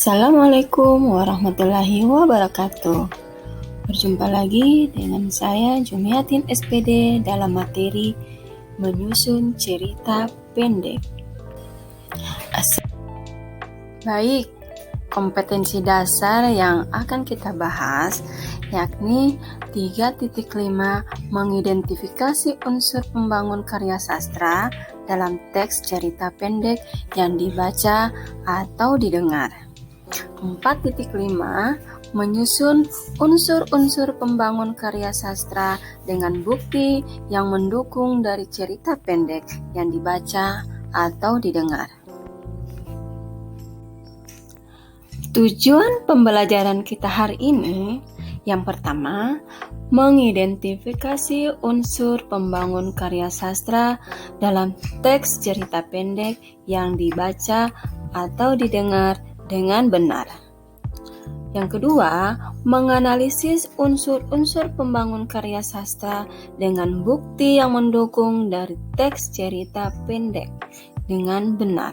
Assalamualaikum warahmatullahi wabarakatuh. Berjumpa lagi dengan saya Jumiatin SPD dalam materi menyusun cerita pendek. Baik, kompetensi dasar yang akan kita bahas yakni 3.5 mengidentifikasi unsur pembangun karya sastra dalam teks cerita pendek yang dibaca atau didengar. 4.5 menyusun unsur-unsur pembangun karya sastra dengan bukti yang mendukung dari cerita pendek yang dibaca atau didengar. Tujuan pembelajaran kita hari ini, yang pertama, mengidentifikasi unsur pembangun karya sastra dalam teks cerita pendek yang dibaca atau didengar dengan benar. Yang kedua, menganalisis unsur-unsur pembangun karya sastra dengan bukti yang mendukung dari teks cerita pendek dengan benar.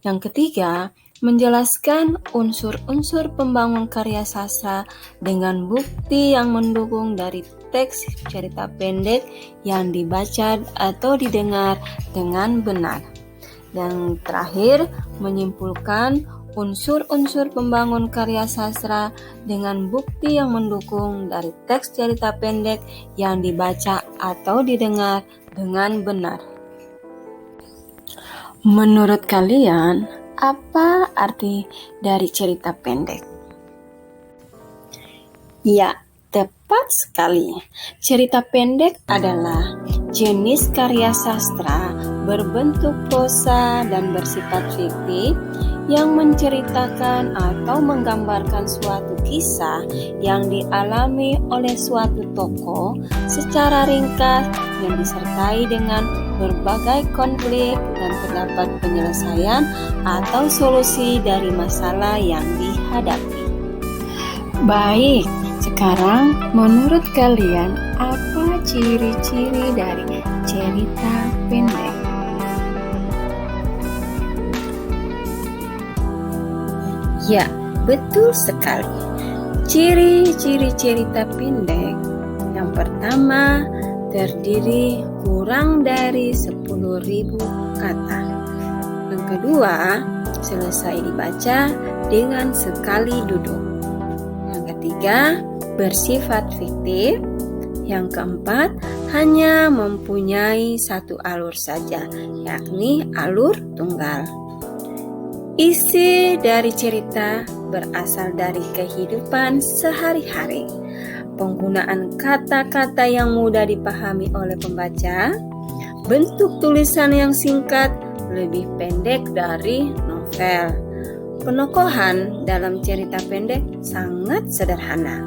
Yang ketiga, menjelaskan unsur-unsur pembangun karya sastra dengan bukti yang mendukung dari teks cerita pendek yang dibaca atau didengar dengan benar. Dan terakhir, menyimpulkan unsur-unsur pembangun karya sastra dengan bukti yang mendukung dari teks cerita pendek yang dibaca atau didengar dengan benar. Menurut kalian, apa arti dari cerita pendek? Ya, tepat sekali. Cerita pendek adalah jenis karya sastra berbentuk prosa dan bersifat fiktif yang menceritakan atau menggambarkan suatu kisah yang dialami oleh suatu tokoh secara ringkas yang disertai dengan berbagai konflik dan terdapat penyelesaian atau solusi dari masalah yang dihadapi. Baik, sekarang menurut kalian apa ciri-ciri dari cerita pendek? Ya, betul sekali. Ciri-ciri cerita pendek yang pertama, terdiri kurang dari 10.000 kata. Yang kedua, selesai dibaca dengan sekali duduk. Yang ketiga, bersifat fiktif. Yang keempat, hanya mempunyai satu alur saja, yakni alur tunggal. Isi dari cerita berasal dari kehidupan sehari-hari. Penggunaan kata-kata yang mudah dipahami oleh pembaca, bentuk tulisan yang singkat, lebih pendek dari novel. Penokohan dalam cerita pendek sangat sederhana,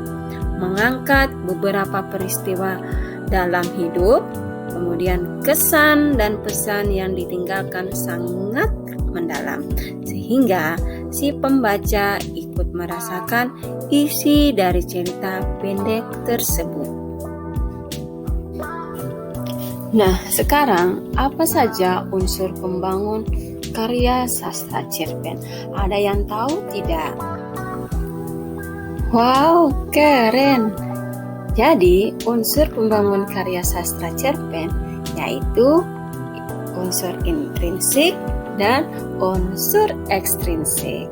mengangkat beberapa peristiwa dalam hidup, kemudian kesan dan pesan yang ditinggalkan sangat mendalam, sehingga si pembaca ikut merasakan isi dari cerita pendek tersebut. Nah, sekarang apa saja unsur pembangun karya sastra cerpen? Ada yang tahu tidak? Wow, keren! Jadi, unsur pembangun karya sastra cerpen yaitu unsur intrinsik dan unsur ekstrinsik.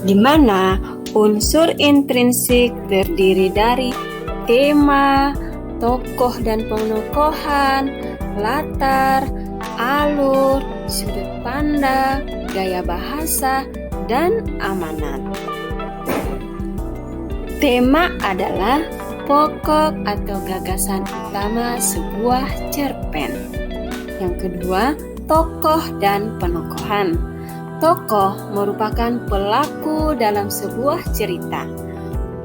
Di mana unsur intrinsik terdiri dari tema, tokoh dan penokohan, latar, alur, sudut pandang, gaya bahasa, dan amanat. Tema adalah pokok atau gagasan utama sebuah cerpen. Yang kedua, tokoh dan penokohan. Tokoh merupakan pelaku dalam sebuah cerita.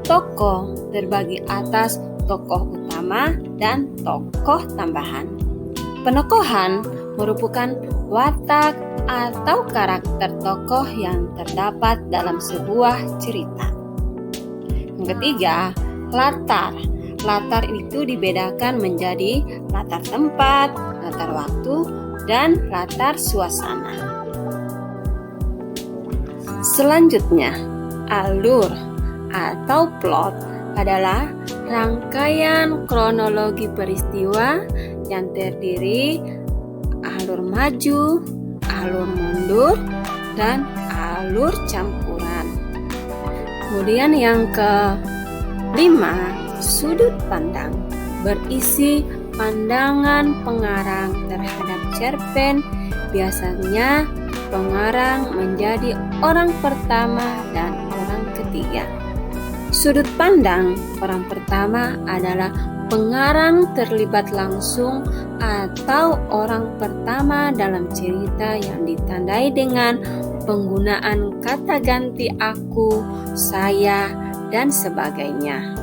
Tokoh terbagi atas tokoh utama dan tokoh tambahan. Penokohan merupakan watak atau karakter tokoh yang terdapat dalam sebuah cerita. Yang ketiga, latar. Latar itu dibedakan menjadi latar tempat, latar waktu, dan latar suasana. Selanjutnya, alur atau plot adalah rangkaian kronologi peristiwa yang terdiri alur maju, alur mundur, dan alur campuran. Kemudian yang kelima, sudut pandang berisi pandangan pengarang terhadap cerpen. Biasanya pengarang menjadi orang pertama dan orang ketiga. Sudut pandang orang pertama adalah pengarang terlibat langsung atau orang pertama dalam cerita yang ditandai dengan penggunaan kata ganti aku, saya, dan sebagainya.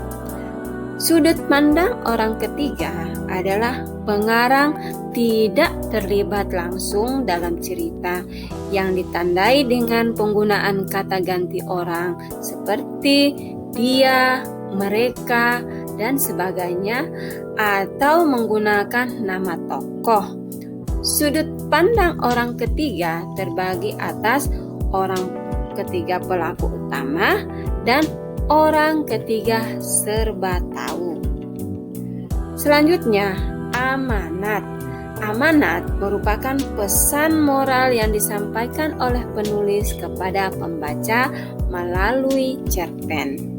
Sudut pandang orang ketiga adalah pengarang tidak terlibat langsung dalam cerita yang ditandai dengan penggunaan kata ganti orang seperti dia, mereka, dan sebagainya, atau menggunakan nama tokoh. Sudut pandang orang ketiga terbagi atas orang ketiga pelaku utama dan orang ketiga serba tahu. Selanjutnya, amanat. Amanat merupakan pesan moral yang disampaikan oleh penulis kepada pembaca melalui cerpen.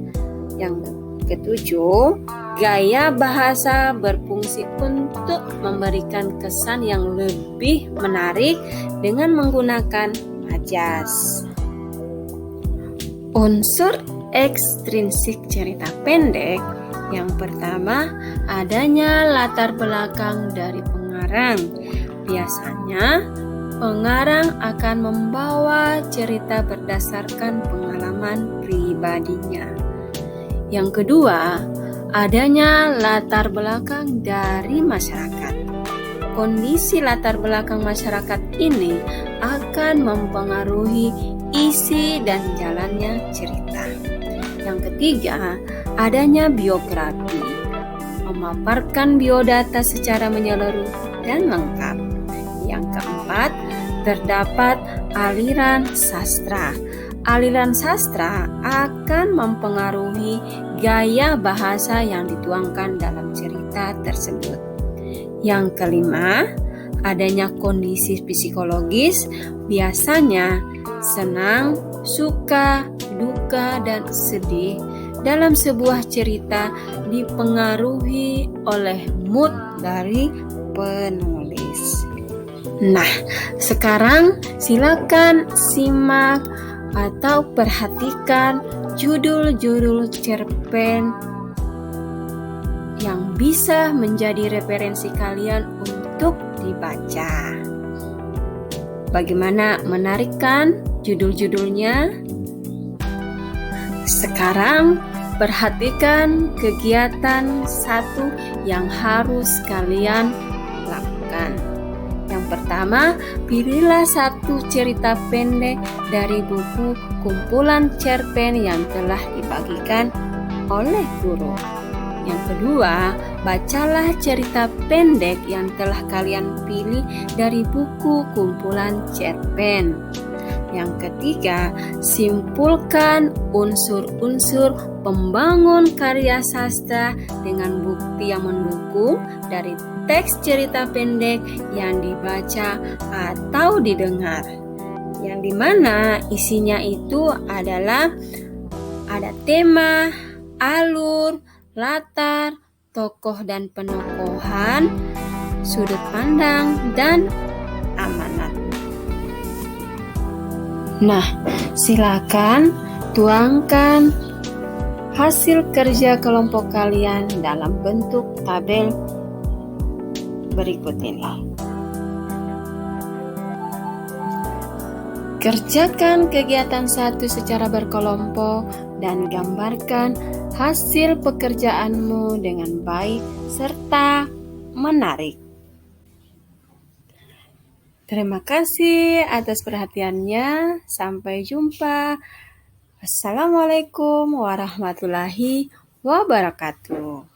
Yang ketujuh, gaya bahasa berfungsi untuk memberikan kesan yang lebih menarik dengan menggunakan majas. Unsur ekstrinsik cerita pendek. Yang pertama, adanya latar belakang dari pengarang. Biasanya, pengarang akan membawa cerita berdasarkan pengalaman pribadinya. Yang kedua, adanya latar belakang dari masyarakat. Kondisi latar belakang masyarakat ini akan mempengaruhi isi dan jalannya cerita. Yang ketiga, adanya biografi, memaparkan biodata secara menyeluruh dan lengkap. Yang keempat, terdapat aliran sastra. Aliran sastra akan mempengaruhi gaya bahasa yang dituangkan dalam cerita tersebut. Yang kelima, adanya kondisi psikologis, biasanya senang, suka, duka, dan sedih dalam sebuah cerita dipengaruhi oleh mood dari penulis. Nah, sekarang silakan simak atau perhatikan judul-judul cerpen yang bisa menjadi referensi kalian untuk dibaca. Bagaimana, menarik kan judul-judulnya? Sekarang perhatikan kegiatan satu yang harus kalian lakukan. Yang pertama, pilihlah satu cerita pendek dari buku kumpulan cerpen yang telah dibagikan oleh guru. Yang kedua, bacalah cerita pendek yang telah kalian pilih dari buku kumpulan cerpen. Yang ketiga, simpulkan unsur-unsur pembangun karya sastra dengan bukti yang mendukung dari teks cerita pendek yang dibaca atau didengar. Yang dimana isinya itu adalah ada tema, alur, latar, tokoh dan penokohan, sudut pandang, dan amanat. Nah, silakan tuangkan hasil kerja kelompok kalian dalam bentuk tabel berikut ini. Kerjakan kegiatan satu secara berkelompok dan gambarkan hasil pekerjaanmu dengan baik serta menarik. Terima kasih atas perhatiannya. Sampai jumpa. Assalamualaikum warahmatullahi wabarakatuh.